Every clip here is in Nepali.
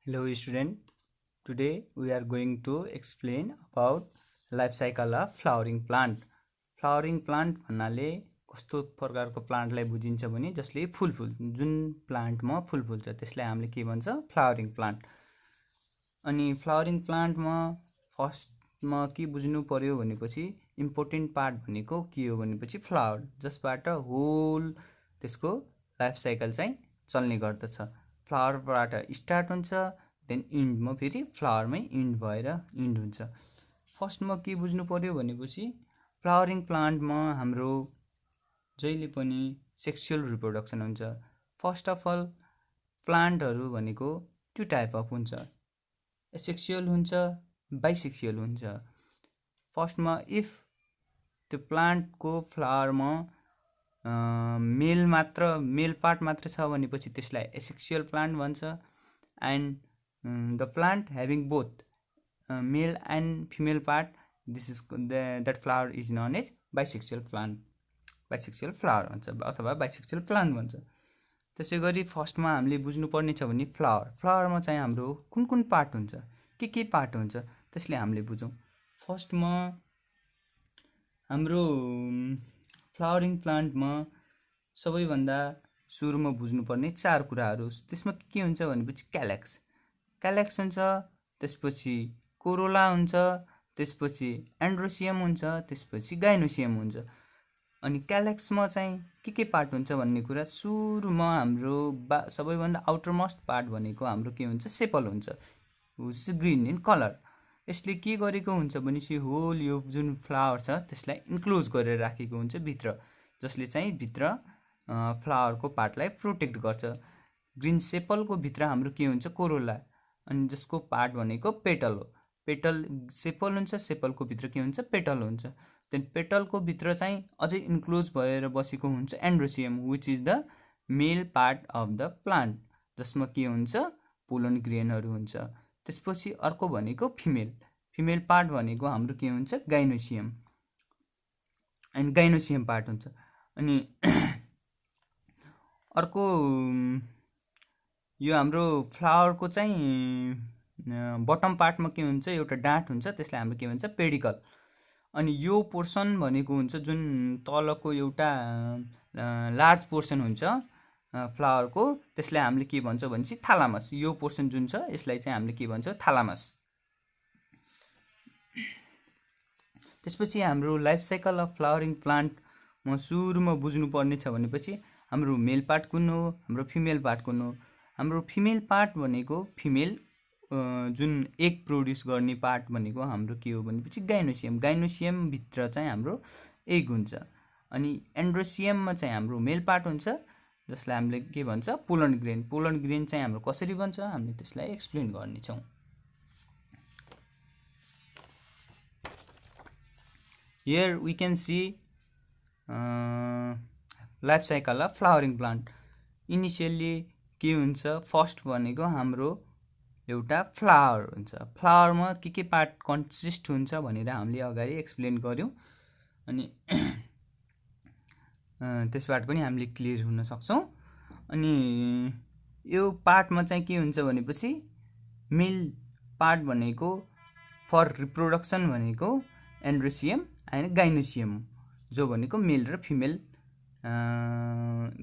Hello student, today we are going to explain about life cycle of flowering plant. Flowering plant भन्नाले कस्तो प्रकारको प्लान्टलाई बुझिन्छ भने जसले फुल जुन प्लान्टमा फुल फुल्छ त्यसलाई हामीले के भन्छ फ्लावरिङ प्लान्ट। अनि फ्लावरिङ प्लान्टमा फर्स्टमा के बुझ्नु पर्यो भनेपछि इम्पोर्टेन्ट पार्ट भनेको के हो भनेपछि फ्लावर, जसबाट होल त्यसको लाइफ साइकल चाहिँ चल्ने गर्दछ। फ्लावरबाट स्टार्ट हुन्छ, देन इन्डमा फेरि फ्लावरमै इन्ड भएर इन्ड हुन्छ। फर्स्टमा के बुझ्नु पर्यो भनेपछि फ्लावरिङ प्लान्टमा हाम्रो जहिले पनि सेक्सुअल रिप्रोडक्सन हुन्छ। फर्स्ट अफ अल प्लान्टहरू भनेको टु टाइप अफ हुन्छ, एसेक्सुअल हुन्छ, बाइसेक्सुअल हुन्छ। फर्स्टमा इफ त्यो प्लान्टको फ्लावरमा मेल पार्ट मात्र छ भनेपछि त्यसलाई एसेक्सुअल प्लान्ट भन्छ। And the plant having both male and female part, this is that flower is known as bisexual plant, bisexual flower भन्छ अथवा बाइसेक्सुअल प्लान्ट भन्छ। त्यसै गरी फर्स्टमा हामीले बुझ्नुपर्ने छ भने फ्लावरमा चाहिँ हाम्रो कुन कुन पार्ट हुन्छ, के पार्ट हुन्छ त्यसले हामीले बुझौँ। फर्स्टमा हाम्रो फ्लावरिङ प्लान्टमा सबैभन्दा सुरुमा बुझ्नुपर्ने 4 कुराहरू, त्यसमा के हुन्छ भनेपछि क्यालेक्स हुन्छ, त्यसपछि कोरोला हुन्छ, त्यसपछि एन्ड्रोसियम हुन्छ, त्यसपछि गाइनोसियम हुन्छ। अनि क्यालेक्समा चाहिँ के पार्ट हुन्छ भन्ने कुरा सुरुमा हाम्रो सबैभन्दा आउटर मोस्ट पार्ट भनेको हाम्रो के हुन्छ, सेपल हुन्छ, which is green in colour. यसले के गरेको हुन्छ भनेपछि होल यो जुन फ्लावर छ त्यसलाई इन्क्लोज गरेर राखेको हुन्छ भित्र, जसले चाहिँ भित्र फ्लावरको पार्टलाई प्रोटेक्ट गर्छ। ग्रीन सेपलको भित्र हाम्रो के हुन्छ, कोरोला, अनि जसको पार्ट भनेको पेटल हो। पेटल सेपल हुन्छ, सेपलको भित्र के हुन्छ, पेटल हुन्छ। देन पेटलको भित्र चाहिँ अझै इन्क्लोज भएर बसेको हुन्छ androecium, which is the male part of the plant, जसमा के हुन्छ, पोलन ग्रेनहरू हुन्छ। त्यसपछि अर्को भनेको फिमेल पार्ट भनेको हाम्रो के हुन्छ, गाइनोसियम, एन्ड गाइनोसियम पार्ट हुन्छ। अनि अर्को यो हाम्रो फ्लावरको चाहिँ बटम पार्टमा के हुन्छ, एउटा डाँठ हुन्छ, त्यसलाई हाम्रो के भन्छ, पेडिकल। अनि यो पोर्सन भनेको हुन्छ जुन तलको एउटा लार्ज पोर्सन हुन्छ फ्लावरको, त्यसलाई हामीले के भन्छ भनेपछि थालामस। यो पोर्सन जुन छ यसलाई चाहिँ हामीले के भन्छ, थालामस। त्यसपछि हाम्रो लाइफ साइकल अफ फ्लावरिङ प्लान्टमा सुरुमा बुझ्नुपर्ने छ भनेपछि हाम्रो मेल पार्ट कुन हो, हाम्रो फिमेल पार्ट कुन हो। हाम्रो फिमेल पार्ट भनेको फिमेल जुन एग प्रोड्युस गर्ने पार्ट भनेको हाम्रो के हो भनेपछि गाइनोसियमभित्र चाहिँ हाम्रो एग हुन्छ। अनि एन्ड्रोसियममा चाहिँ हाम्रो मेल पार्ट हुन्छ, जसलाई हामीले के भन्छ, पोलन ग्रेन चाहिँ हाम्रो कसरी बन्छ हामीले त्यसलाई एक्सप्लेन गर्नेछौँ। Here we can see life cycle of flowering plant. Initially के हुन्छ, फर्स्ट भनेको हाम्रो एउटा फ्लावर हुन्छ। फ्लावरमा के पार्ट कन्सिस्ट हुन्छ भनेर हामीले अगाडि एक्सप्लेन गऱ्यौँ, अनि त्यसबाट पनि हामीले क्लियर हुन सक्छौँ। अनि यो पार्टमा चाहिँ के हुन्छ भनेपछि मेल पार्ट भनेको फर रिप्रोडक्सन भनेको एन्ड्रोसियम एन्ड गाइनोसियम, जो भनेको मेल र फिमेल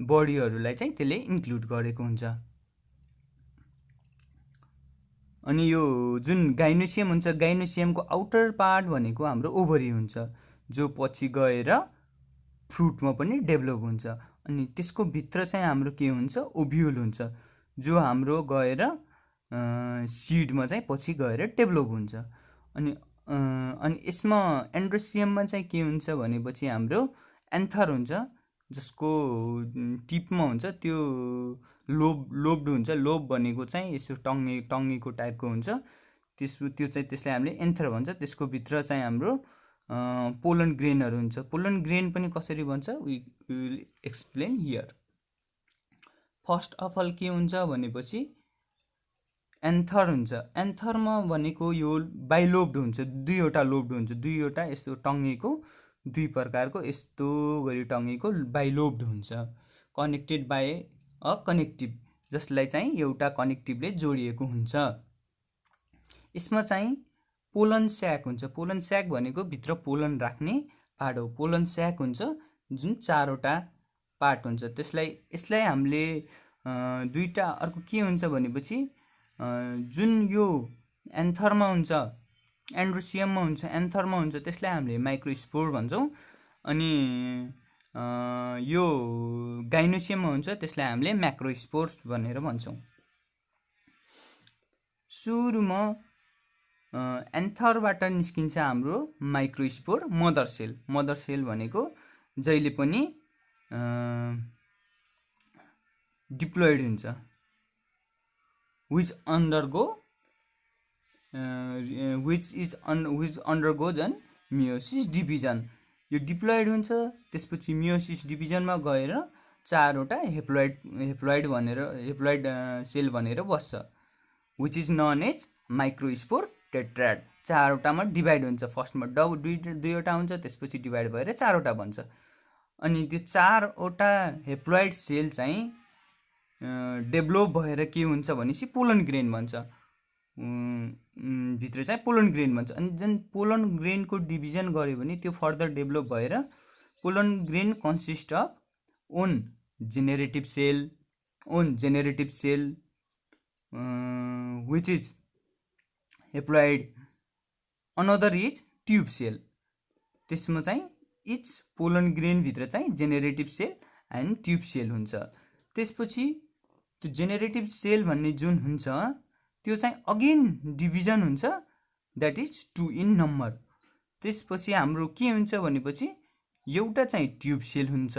बडीहरूलाई चाहिँ त्यसले इन्क्लुड गरेको हुन्छ। अनि यो जुन गाइनोसियम हुन्छ, गाइनोसियमको आउटर पार्ट भनेको हाम्रो ओभरी हुन्छ, जो पछि गएर फ्रुटमा पनि डेभलप हुन्छ। अनि त्यसको भित्र चाहिँ हाम्रो के हुन्छ, ओभ्युल हुन्छ, जो हाम्रो गएर सिडमा चाहिँ पछि गएर डेभलप हुन्छ। अनि यसमा एन्ड्रोसियममा चाहिँ के हुन्छ भनेपछि हाम्रो एन्थर हुन्छ, जसको टिपमा हुन्छ त्यो लोब्ड हुन्छ। लोब भनेको चाहिँ यसो टङ्गेको टाइपको हुन्छ, त्यसलाई हामीले एन्थर भन्छ। त्यसको भित्र चाहिँ हाम्रो पोलन ग्रेनहरू हुन्छ। पोलन ग्रेन पनि कसरी बन्छ we will explain here. First of all के हुन्छ भनेपछि एन्थर हुन्छ। एन्थरमा भनेको यो बाइलोब्ड हुन्छ, दुईवटा लोब्ड हुन्छ, दुईवटा यस्तो टङ्गेको, दुई प्रकारको यस्तो गरी टङ्गेको बाइलोब्ड हुन्छ, कनेक्टेड बाई अ कनेक्टिभ जसलाई चाहिँ एउटा कनेक्टिभले जोडिएको हुन्छ। यसमा चाहिँ पोलन स्याक हुन्छ। पोलन स्याक भनेको भित्र पोलन राख्ने पार्ट हो। पोलन स्याक हुन्छ जुन 4वटा पार्ट हुन्छ। यसलाई हामीले दुईटा अर्को के हुन्छ भनेपछि जुन यो एन्थरमा हुन्छ, एन्ड्रोसियममा हुन्छ, एन्थरमा हुन्छ, त्यसलाई हामीले माइक्रोस्पोर भन्छौँ। अनि यो गाइनोसियममा हुन्छ, त्यसलाई हामीले म्याक्रोस्पोर्स भनेर भन्छौँ। सुरुमा एन्थरबाट निस्किन्छ हाम्रो microspore mother cell. Mother cell भनेको जहिले पनि डिप्लोइड हुन्छ, which undergoes an meiosis division। यो डिप्लोइड हुन्छ, त्यसपछि मियोसिस डिभिजनमा गएर 4वटा हेप्लोइड सेल भनेर बस्छ, which is known as microspore tetrad. 4वटामा डिभाइड हुन्छ। फर्स्टमा दुईवटा हुन्छ, त्यसपछि डिभाइड भएर 4वटा बन्छ। अनि त्यो 4वटा हेप्लोइड सेल चाहिँ डेभलप भएर के हुन्छ भनेपछि पोलन ग्रेन बन्छ। भित्र चाहिँ पोलन ग्रेन भन्छ। अनि जुन पोलन ग्रेनको डिभिजन गर्यो भने त्यो फर्दर डेभलप भएर pollen grain consist of one generative cell which is haploid, another is tube cell. त्यसमा चाहिँ इच पोलन ग्रेन भित्र चाहिँ generative cell and tube cell हुन्छ। त्यसपछि त्यो जेनेरेटिभ सेल भन्ने जुन हुन्छ त्यो चाहिँ अगेन डिभिजन हुन्छ, द्याट इज 2 इन नम्बर। त्यसपछि हाम्रो के हुन्छ भनेपछि एउटा चाहिँ ट्युब सेल हुन्छ,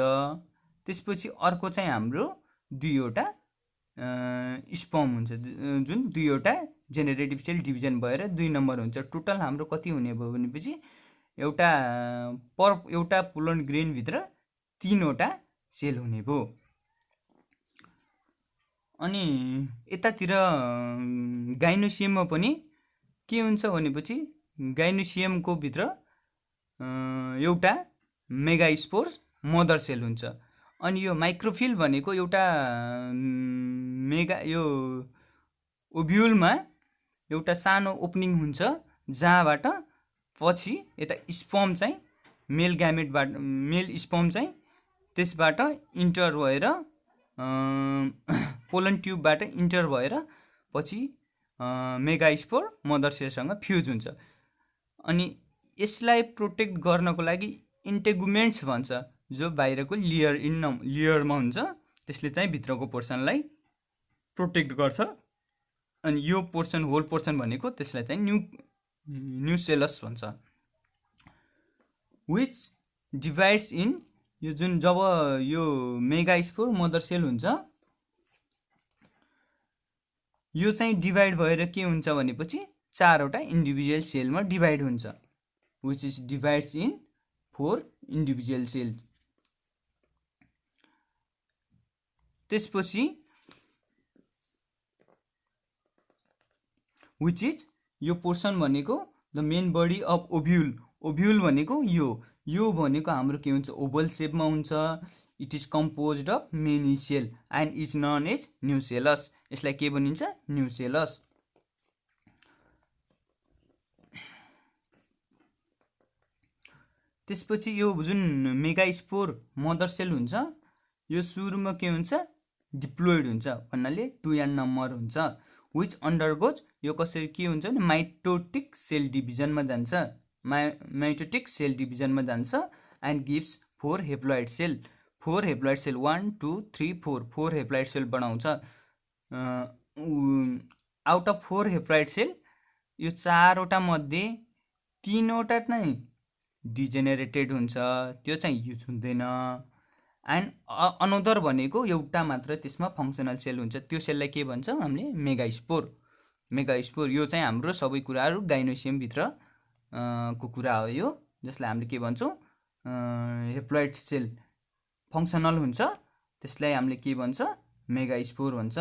त्यसपछि अर्को चाहिँ हाम्रो दुईवटा स्पर्म हुन्छ, जुन दुईवटा जेनेरेटिभ सेल डिभिजन भएर 2 नम्बर हुन्छ। टोटल हाम्रो कति हुने भयो भनेपछि एउटा पोलन ग्रेनभित्र 3वटा सेल हुने भयो। अनि यतातिर गाइनोसियममा पनि के हुन्छ भनेपछि गाइनोसियमको भित्र एउटा मेगास्पोर मदर सेल हुन्छ। अनि यो माइक्रोफिल भनेको एउटा यो ओभ्युलमा एउटा सानो ओपनिङ हुन्छ, जहाँबाट पछि यता स्पर्म चाहिँ मेल स्पर्म चाहिँ त्यसबाट इन्टर भएर पोलन ट्युबबाट इन्टर भएर पछि मेगास्पोर मदर सेलसँग फ्युज हुन्छ। अनि यसलाई प्रोटेक्ट गर्नको लागि इन्टेगुमेन्ट्स भन्छ, जो बाहिरको लेयरमा हुन्छ, त्यसले चाहिँ भित्रको पोर्सनलाई प्रोटेक्ट गर्छ। अनि यो पोर्सन होल पोर्सन भनेको त्यसलाई चाहिँ न्युसेलस भन्छ, विच डिभाइड्स इन यो जुन जब यो मेगास्पोर मदर सेल हुन्छ यो चाहिँ डिभाइड भएर के हुन्छ भनेपछि 4वटा इन्डिभिजुअल सेलमा डिभाइड हुन्छ, which is divides in 4 individual cell. त्यसपछि विच इज यो पोर्सन भनेको the main body of ovule. Ovule भनेको यो भनेको हाम्रो के हुन्छ ओभल सेपमा हुन्छ। It is composed of many cell and is known as nucellus. यसलाई के भनिन्छ न्युसेलस। त्यसपछि यो जुन मेगास्पोर मदर सेल हुन्छ यो सुरुमा के हुन्छ डिप्लोइड हुन्छ भन्नाले 2 n नम्बर हुन्छ, विच अन्डरगोज यो कसरी के हुन्छ भने माइटोटिक सेल डिभिजनमा जान्छ, माइटोटिक सेल डिभिजनमा जान्छ and gives 4 haploid cell. 4 haploid cell 1 2 3 4 haploid cell बनाउँछ। आउट अफ 4 हेप्लोइड सेल यो 4वटा मध्ये 3वटा नै डिजेनेरेटेड हुन्छ, त्यो चाहिँ युज हुँदैन। एन्ड अनदर भनेको एउटा मात्र त्यसमा फङ्सनल सेल हुन्छ, त्यो सेललाई के भन्छ हामीले मेगास्पोर। यो चाहिँ हाम्रो सबै कुराहरू गाइनोसियमभित्र को कुरा हो यो, जसलाई हामीले के भन्छौँ हेप्लोइड सेल फङ्सनल हुन्छ, त्यसलाई हामीले के भन्छ मेगास्पोर भन्छ।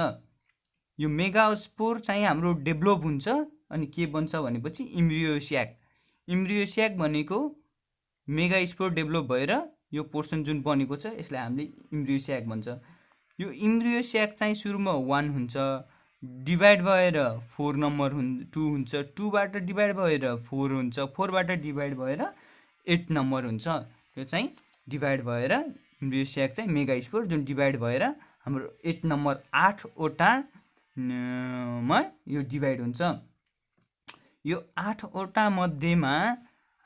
यो मेगास्पोर चाहिँ हाम्रो डेभलप हुन्छ अनि के बन्छ भनेपछि इम्ब्रियोस्याक भनेको मेगास्पोर डेभलप भएर यो पोर्सन जुन बनेको छ यसलाई हामीले इम्ब्रियोस्याक भन्छ। यो इम्ब्रियो स्याक चाहिँ सुरुमा 1 हुन्छ, डिभाइड भएर 4 नम्बर 2 हुन्छ, 2 बाट डिभाइड भएर 4 हुन्छ, 4 बाट डिभाइड भएर 8 नम्बर हुन्छ। यो चाहिँ डिभाइड भएर इम्ब्रियो स्याक चाहिँ मेगास्पोर जुन डिभाइड भएर हाम्रो 8 नम्बर 8 वटा मा यो डिभाइड हुन्छ। यो 8 वटा मध्येमा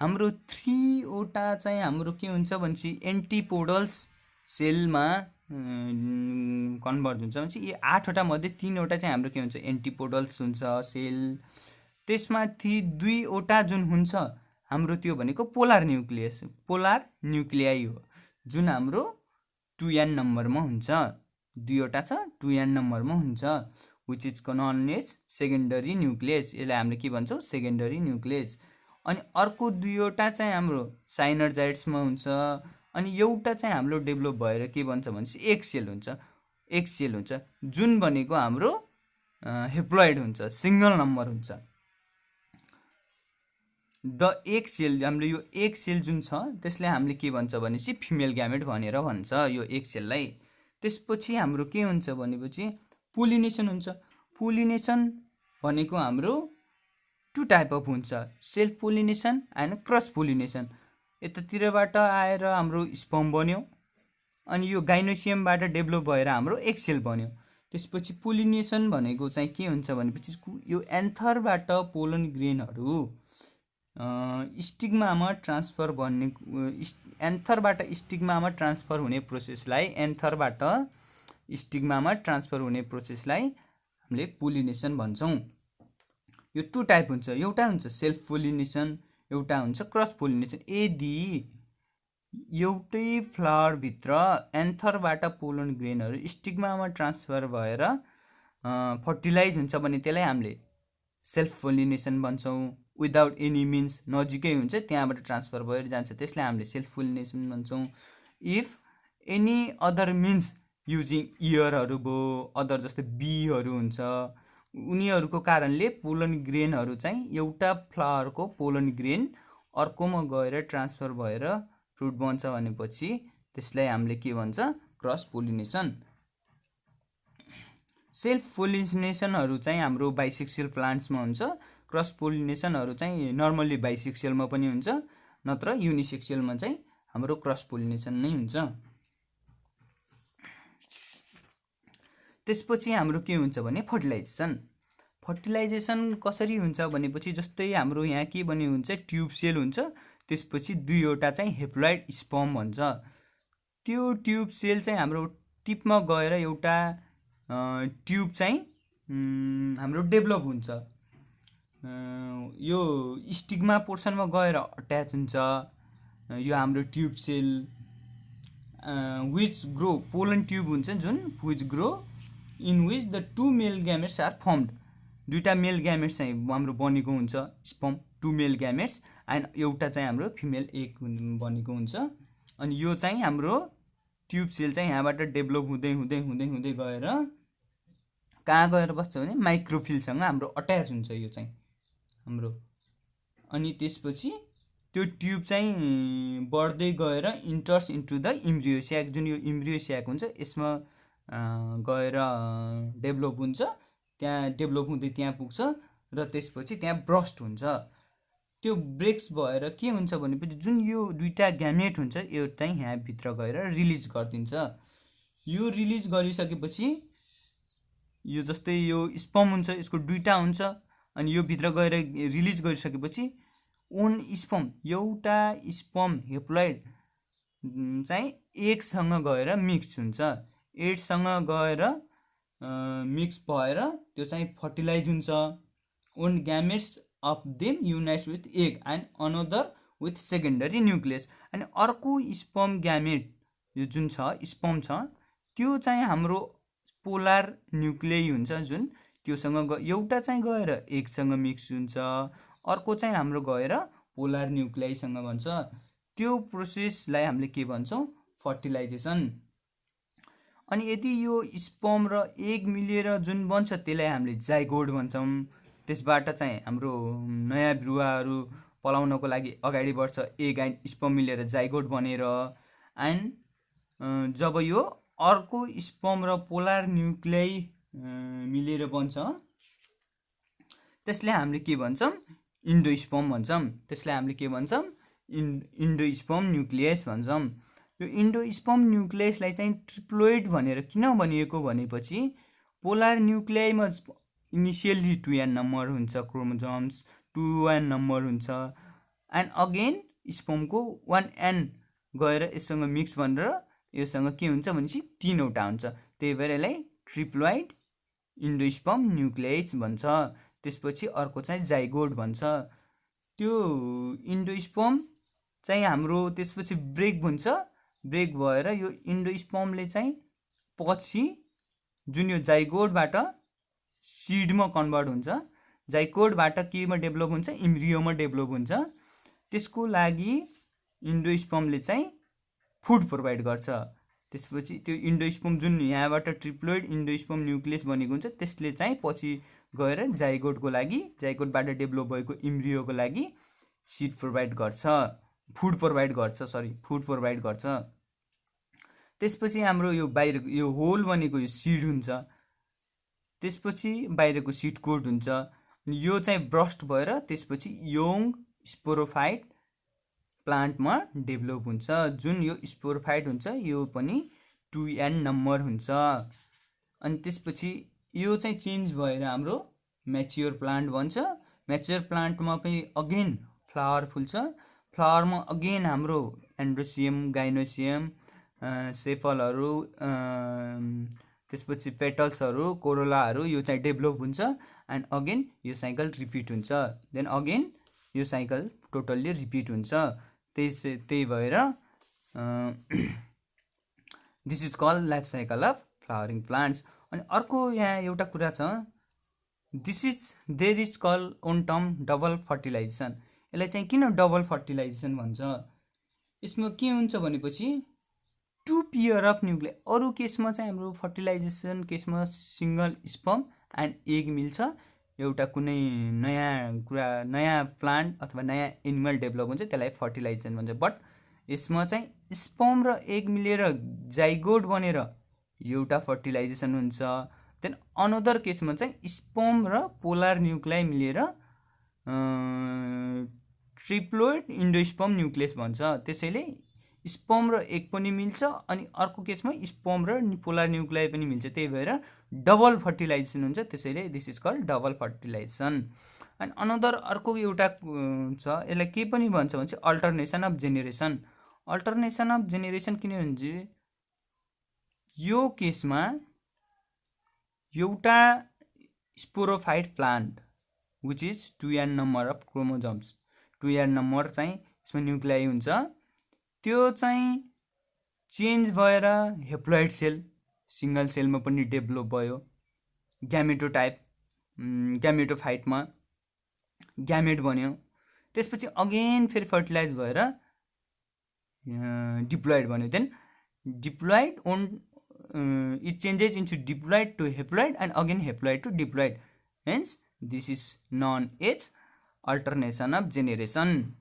हाम्रो 3 वटा चाहिँ हाम्रो के हुन्छ भनेपछि एन्टिपोडल्स सेलमा कन्भर्ट हुन्छ भनेपछि यो 8 वटा मध्ये 3 वटा चाहिँ हाम्रो के हुन्छ एन्टिपोडल्स हुन्छ सेल। त्यसमा 2 वटा जुन हुन्छ हाम्रो त्यो भनेको पोलार न्युक्लियाई हो जुन हाम्रो 2n नम्बरमा हुन्छ। 2 वटा छ 2n नम्बरमा हुन्छ, which is known as secondary nucleus. यसलाई हामीले के भन्छौँ सेकेन्डरी न्युक्लियस। अनि अर्को 2 वटा चाहिँ हाम्रो साइनर्जाइड्समा हुन्छ। अनि एउटा चाहिँ हाम्रो डेभलप भएर के भन्छ भनेपछि एक सेल हुन्छ जुन भनेको हाम्रो हेप्लोइड हुन्छ, सिंगल नम्बर हुन्छ। एक सेल हाम्रो यो एक सेल जुन छ त्यसलाई हामीले के भन्छ भनेपछि फिमेल ग्यामेट भनेर भन्छ यो एक सेललाई। त्यसपछि हाम्रो के हुन्छ भनेपछि पोलिनेसन हुन्छ। पोलिनेसन भनेको हाम्रो 2 टाइप अफ हुन्छ, self pollination and cross pollination. यतातिरबाट आएर हाम्रो स्पर्म बन्यो अनि यो गाइनोसियमबाट डेभलप भएर हाम्रो एक सेल बन्यो। त्यसपछि पोलिनेसन भनेको चाहिँ के हुन्छ भनेपछि यो एन्थरबाट पोलन ग्रेनहरू स्टिग्मामा ट्रान्सफर भन्ने एन्थरबाट स्टिग्मामा ट्रान्सफर हुने प्रोसेसलाई हामीले पोलिनेसन भन्छौँ। यो 2 टाइप हुन्छ, एउटा हुन्छ सेल्फ पोलिनेसन, एउटा हुन्छ क्रस पोलिनेसन। यदि एउटै फ्लावरभित्र एन्थरबाट पोलन ग्रेनहरू स्टिग्मामा ट्रान्सफर भएर फर्टिलाइज हुन्छ भने त्यसलाई हामीले सेल्फ पोलिनेसन भन्छौँ। विदाउट एनी मिन्स नजिकै हुन्छ त्यहाँबाट ट्रान्सफर भएर जान्छ त्यसलाई हामीले सेल्फ पोलिनेसन भन्छौँ। If any other means using इयरहरू भयो, अदर जस्तै बीहरू हुन्छ, उनीहरूको कारणले पोलन ग्रेनहरू चाहिँ एउटा फ्लावरको पोलन ग्रेन अर्कोमा गएर ट्रान्सफर भएर फ्रुट बन्छ भनेपछि त्यसलाई हामीले के भन्छ क्रस पोलिनेसन। सेल्फ पोलिनेसनहरू चाहिँ हाम्रो बाइसेक्सुअल प्लान्ट्समा हुन्छ, क्रस पोलिनेसनहरू चाहिँ नर्मली बाइसेक्सुअलमा पनि हुन्छ, नत्र युनिसेक्सुअलमा चाहिँ हाम्रो क्रस पोलिनेसन नै हुन्छ। त्यसपछि हाम्रो के हुन्छ भने फर्टिलाइजेसन कसरी हुन्छ भनेपछि जस्तै हाम्रो यहाँ के बन्यो हुन्छ ट्युब सेल हुन्छ, त्यसपछि 2 वटा चाहिँ हेप्लोइड स्पर्म भन्छ। त्यो ट्युब सेल चाहिँ हाम्रो टिपमा गएर एउटा ट्युब चाहिँ हाम्रो डेभलप हुन्छ, यो स्टिग्मा पोर्सनमा गएर अट्याच हुन्छ। यो हाम्रो tube cell which grow pollen tube हुन्छ जुन which grow in which the 2 male gametes are formed. 2टा मेल ग्यामेट्स चाहिँ हाम्रो बनेको हुन्छ स्पर्म, 2 मेल ग्यामेट्स एन्ड एउटा चाहिँ हाम्रो फिमेल एग बनेको हुन्छ। अनि यो चाहिँ हाम्रो ट्युब सेल चाहिँ यहाँबाट डेभलप हुँदै गएर कहाँ गएर बस्छ भने माइक्रोफिलसँग हाम्रो अट्याच हुन्छ यो चाहिँ हाम्रो। अनि त्यसपछि त्यो ट्युब चाहिँ बढ्दै गएर इन्टर्स इन्टु द इम्ब्रियो स्याक, जुन यो इम्ब्रियो स्याक हुन्छ यसमा गएर डेभलप हुन्छ, त्यहाँ डेभलप हुँदै त्यहाँ पुग्छ र त्यसपछि त्यहाँ ब्रस्ट हुन्छ। त्यो ब्रेक्स भएर के हुन्छ भनेपछि जुन यो 2टा ग्यामेट हुन्छ यो चाहिँ यहाँभित्र गएर रिलिज गरिदिन्छ। यो रिलिज गरिसकेपछि यो जस्तै यो स्पर्म हुन्छ यसको 2टा हुन्छ अनि यो भित्र गएर रिलिज गरिसकेपछि ओन स्पर्म एउटा स्पर्म हेप्लोइड चाहिँ एगसँग गएर मिक्स हुन्छ, एगसँग गएर मिक्स भएर त्यो चाहिँ फर्टिलाइज हुन्छ। Own gametes of them unites with egg and another with secondary nucleus. अनि अर्को स्पर्म ग्यामेट यो जुन छ स्पर्म छ त्यो चाहिँ हाम्रो पोलार न्युक्लियस हुन्छ जुन त्योसँग एउटा चाहिँ गएर एगसँग मिक्स हुन्छ, अर्को चाहिँ हाम्रो गएर पोलार न्युक्लियससँग भन्छ। त्यो प्रोसेसलाई हामीले के भन्छौँ फर्टिलाइजेसन। अनि यदि यो स्पर्म र एग मिलेर जुन बन्छ त्यसलाई हामीले जाइगोट भन्छौँ। त्यसबाट चाहिँ हाम्रो नयाँ बिरुवाहरू पलाउनको लागि अगाडि बढ्छ, एग एन्ड स्पर्म मिलेर जाइगोट बनेर। एन्ड जब यो अर्को स्पर्म र पोलर न्युक्लियाई मिलेर बन्छ, त्यसले हामीले के भन्छौँ, इन्डोस्पर्म भन्छौँ। त्यसलाई हामीले के भन्छौँ, इन्डोस्पर्म न्युक्लियस भन्छौँ। यो इन्डोस्पर्म न्युक्लियसलाई चाहिँ ट्रिप्लोइड भनेर किन भनिएको भनेपछि पोलर न्युक्लियाईमा इनिसियली 2n नम्बर हुन्छ, क्रोमोजोम्स 2n नम्बर हुन्छ, एन्ड अगेन स्पर्मको 1n गएर यससँग मिक्स भनेर योसँग के हुन्छ भनेपछि 3वटा हुन्छ। त्यही भएर यसलाई ट्रिप्लोइड इन्डोस्पर्म न्युक्लियस भन्छ। त्यसपछि अर्को चाहिँ जाइगोट भन्छ। त्यो इन्डोस्पर्म चाहिँ हाम्रो त्यसपछि ब्रेक हुन्छ, ब्रेक भएर यो इन्डोस्पर्मले चाहिँ पछि जुन यो जाइगोटबाट सिडमा कन्भर्ट हुन्छ, जाइगोटबाट केमा डेभलप हुन्छ, इम्ब्रियोमा डेभलप हुन्छ। त्यसको लागि इन्डोस्पर्मले चाहिँ फुड प्रोभाइड गर्छ। त्यसपछि त्यो इन्डोस्पर्म जुन यहाँबाट ट्रिप्लोइड इन्डोस्पर्म न्युक्लियस बनेको हुन्छ त्यसले चाहिँ पछि गएर जाइगोटको लागि, जाइगोटबाट डेभलप भएको इम्ब्रियोको लागि सिड प्रोभाइड गर्छ, फुड प्रोभाइड गर्छ। त्यसपछि हाम्रो यो बाहिर यो होल बनेको यो सिड हुन्छ, त्यसपछि बाहिरको सिड कोट हुन्छ। यो चाहिँ ब्रस्ट भएर त्यसपछि यङ स्पोरोफाइट प्लान्टमा डेभलप हुन्छ। जुन यो स्पोरोफाइट हुन्छ यो पनि 2n नम्बर हुन्छ। अनि त्यसपछि यो चाहिँ चेन्ज भएर हाम्रो म्याच्योर प्लान्ट बन्छ। म्याच्योर प्लान्टमा पनि अगेन फ्लावर फुल्छ। फ्लावरमा अगेन हाम्रो एन्ड्रोसियम, गाइनोसियम, सेफलहरू, त्यसपछि पेटल्सहरू, कोरोलाहरू यो चाहिँ डेभलप हुन्छ। एन्ड अगेन यो साइकल रिपिट हुन्छ। देन अगेन यो साइकल टोटल्ली रिपिट हुन्छ। त्यही भएर this is called life cycle of flowering plants. अनि अर्को यहाँ एउटा कुरा छ, there is call one term double fertilization. यसलाई चाहिँ किन डबल फर्टिलाइजेसन भन्छ? यसमा के हुन्छ भनेपछि 2 पेयर अफ न्युक्लियर, अरू केसमा चाहिँ हाम्रो फर्टिलाइजेसन केसमा सिङ्गल स्पर्म एन्ड एग मिल्छ, एउटा कुनै नयाँ प्लान्ट अथवा नयाँ एनिमल डेभलप हुन्छ त्यसलाई फर्टिलाइजेसन भन्छ। बट यसमा चाहिँ स्पर्म र एग मिलेर जाइगोट बनेर एउटा फर्टिलाइजेसन हुन्छ। देन अनदर केसमा चाहिँ स्पर्म र पोलर न्युक्लियाई मिलेर ट्रिप्लोइड इन्डोस्पर्म न्युक्लियस भन्छ। त्यसैले स्पर्म र एग पनि मिल्छ, अनि अर्को केसमा स्पर्म र पोलर न्युक्लियाई पनि मिल्छ। त्यही भएर डबल फर्टिलाइजेसन हुन्छ। त्यसैले this is called double fertilization. And another अर्को एउटा छ, यसलाई के पनि भन्छ भने चाहिँ alternation of generation. Alternation of generation किन भन्छ, यो केसमा एउटा sporophyte plant which is 2n number of chromosomes, 2n number चाहिँ यसमा न्युक्लियाई हुन्छ, त्यो चाहिँ चेन्ज भएर हेप्लोइड सेल, सिङ्गल सेलमा पनि डेभलप भयो। ग्यामेटोफाइटमा ग्यामेट बन्यो। त्यसपछि अगेन फेरि फर्टिलाइज भएर डिप्लोइड बन्यो। Then diploid it changes into diploid to haploid and again haploid to diploid. Hence, this is known as alternation of generation.